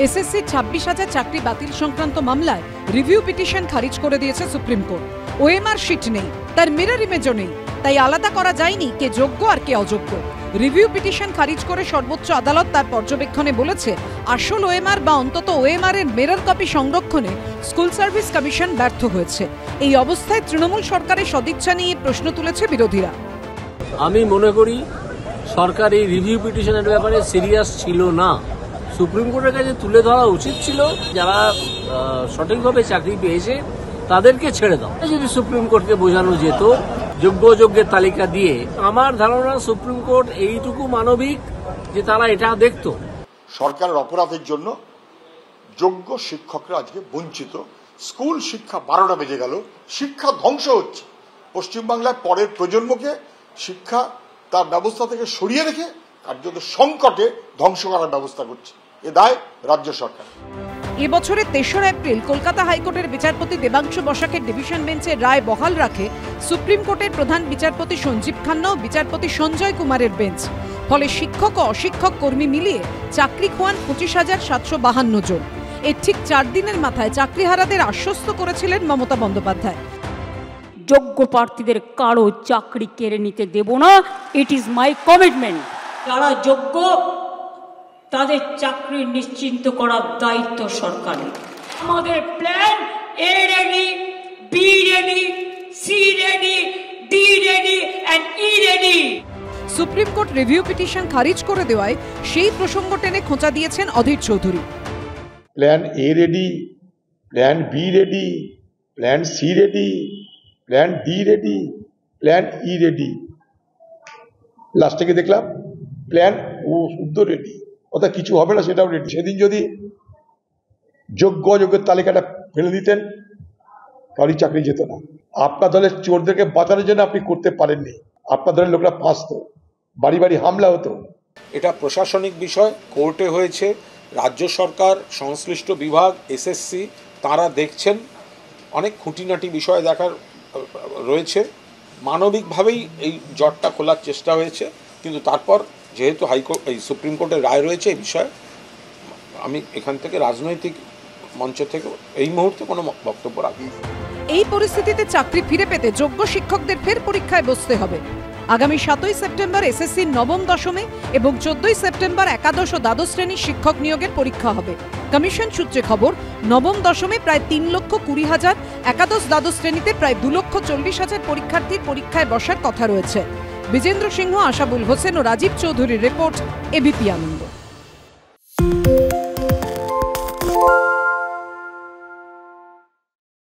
SSC 26,000 চাকরি বাতিল সংক্রান্ত মামলায় রিভিউ পিটিশন খারিজ করে দিয়েছে সুপ্রিম কোর্ট। ওএমআর শিট নেই, তার মিরর ইমেজও নেই, তাই আলাদা করা যায়নি কে যোগ্য আর কে অযোগ্য। রিভিউ পিটিশন খারিজ করে সর্বোচ্চ আদালত তার পর্যবেক্ষণে বলেছে, আসল ওএমআর বা অন্তত ওএমআর এর মিরর কপি সংরক্ষণে স্কুল সার্ভিস কমিশন ব্যর্থ হয়েছে। এই অবস্থায় তৃণমূল সরকারের সদিচ্ছা নিয়ে প্রশ্ন তুলেছে বিরোধীরা। আমি মনে করি সরকার এই রিভিউ পিটিশনের ব্যাপারে সিরিয়াস ছিল না। সুপ্রিম কোর্টের কাছে তুলে ধরা উচিত ছিল, যারা সঠিকভাবে চাকরি পেয়েছে তাদেরকে ছেড়ে দাও। যদি সুপ্রিম কোর্টকে বোঝানো যেত যোগ্য অযোগ্যের তালিকা দিয়ে, আমার ধারণা সুপ্রিম কোর্ট এইটুকু মানবিক যে তারা এটা দেখত। সরকারের অপরাধের জন্য যোগ্য শিক্ষকরা আজকে বঞ্চিত। স্কুল শিক্ষা 12টা বেজে গেল, শিক্ষা ধ্বংস হচ্ছে। পশ্চিমবাংলায় পরের প্রজন্মকে শিক্ষা তার ব্যবস্থা থেকে সরিয়ে রেখে কার্যত সংকটে ধ্বংস করার ব্যবস্থা করছে। এ দায় রাজ্য সরকার। এবছরের 3রা এপ্রিল কলকাতা হাইকোর্টের বিচারপতি দেবাংশু বসাকের ডিভিশন বেঞ্চের রায় বহাল রাখে সুপ্রিম কোর্টের প্রধান বিচারপতি সঞ্জীব খান্না ও বিচারপতি সঞ্জয় কুমারের বেঞ্চ। ফলে শিক্ষক ও অশিক্ষক কর্মী মিলিয়ে চাকরি খোয়ান 25,752 জন। এর ঠিক 4 দিনের মাথায় চাকরিহারাদের আশ্বস্ত করেছিলেন মমতা বন্দ্যোপাধ্যায়। যোগ্য প্রার্থীদের কারো চাকরি কেড়ে নিতে দেব না, ইট ইজ মাই কমিটমেন্ট। যারা যোগ্য তাদের চাকরি নিশ্চিন্ত করার দায়িত্ব সরকারের। আমাদের plan A ready, B ready, C ready, D ready and E ready. Supreme Court review petition খারিজ করে দেওয়ায় সেই প্রসঙ্গ টেনে খোঁচা দিয়েছেন Adhir Chowdhury. Plan A ready, plan B ready, plan C ready, plan D ready, plan E ready, লাস্টে গিয়ে দেখলাম প্ল্যান ও শুদ্ধ রেডি, অর্থাৎ কিছু হবে না সেটাও রেডি। সেদিন যদি যোগ্য অযোগ্যের তালিকাটা ফেলে দিতেন কারোর চাকরি যেত না। আপনার দলের চোরদেরকে বাঁচানোর জন্য আপনি করতে পারেননি, আপনার দলের লোকরা ফাঁসতো, বাড়ি বাড়ি হামলা হতো। এটা প্রশাসনিক বিষয়, কোর্টে হয়েছে, রাজ্য সরকার সংশ্লিষ্ট বিভাগ এসএসসি তারা দেখছেন, অনেক খুঁটিনাটি বিষয় দেখার রয়েছে। মানবিকভাবেই এই জটটা খোলার চেষ্টা হয়েছে, কিন্তু তারপর যেহেতু হাইকোর্ট এই সুপ্রিম কোর্টের রায় রয়েছে এই বিষয়ে, আমি এখান থেকে রাজনৈতিক মঞ্চ থেকে এই মুহূর্তে কোনো বক্তব্য রাখি। এই পরিস্থিতিতে চাকরি ফিরে পেতে যোগ্য শিক্ষকদের ফের পরীক্ষায় বসতে হবে। আগামী 7ই সেপ্টেম্বর এসএসসির নবম দশমে এবং 14ই সেপ্টেম্বর একাদশ ও দ্বাদশ শ্রেণীর শিক্ষক নিয়োগের পরীক্ষা হবে। কমিশন সূত্রে খবর, নবম দশমে প্রায় 3,20,000, একাদশ দ্বাদশ শ্রেণীতে প্রায় 2,40,000 পরীক্ষার্থীর পরীক্ষায় বসার কথা রয়েছে। বিজেন্দ্র সিংহ, আশাবুল হোসেন ও রাজীব চৌধুরীর রিপোর্ট, এবিপি আনন্দ।